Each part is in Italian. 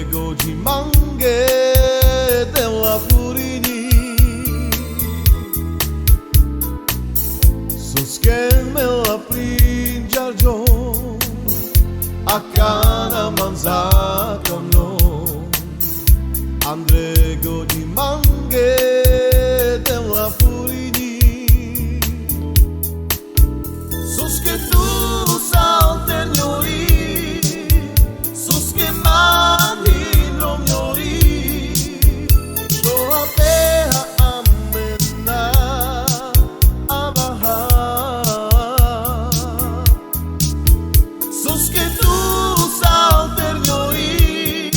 Andrego de Mangue della Furini Soschemme la Pringiargio a Cana Manzaca no Andrego de Mangue della Furini Sosche tu salternori Sosche mani non miori So a terra amena abaha Sosche tu salternori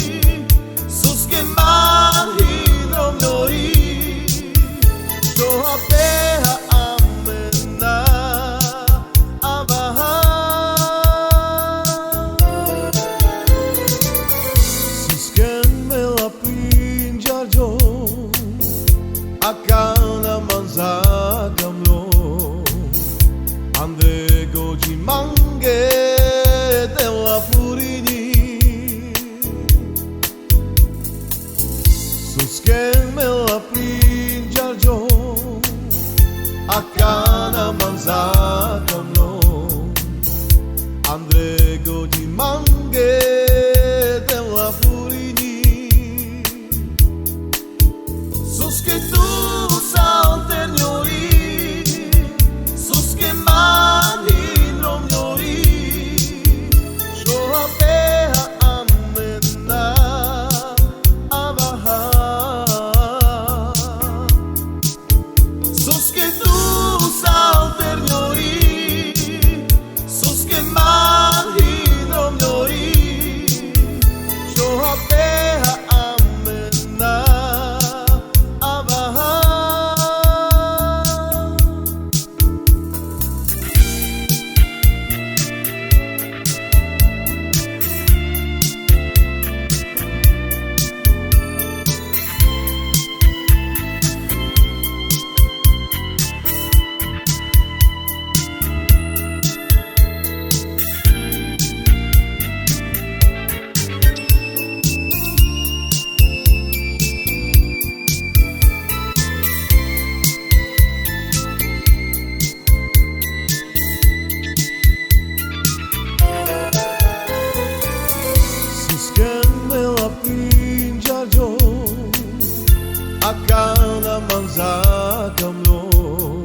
Sosche mani non miori So a terra amena abaha a Cana Manzaca no Andrego de Mangue della Furini Soschemme la Pringiargio a Cana Manzaca no Andrego de Mangue della Furini Sosche tu salternori Sosche mani non miori So a terra amena abaha Sosche tu salternori Sosche mani non miori So a terra amena a Cana Manzaca no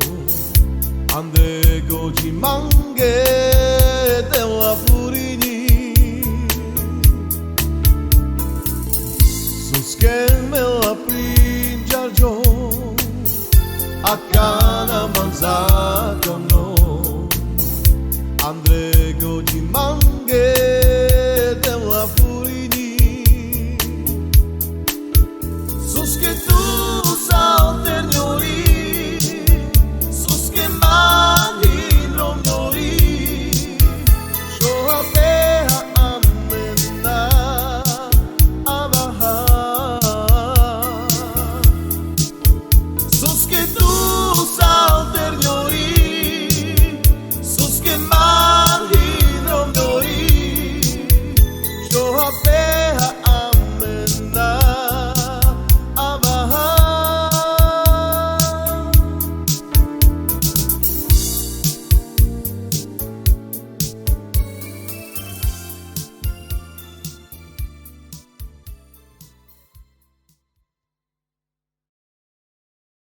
Andrego de Mangue della Furini Soschemme la Pringiargio a Cana Manzaca no Andrego de Mangue della Furini Sosche tu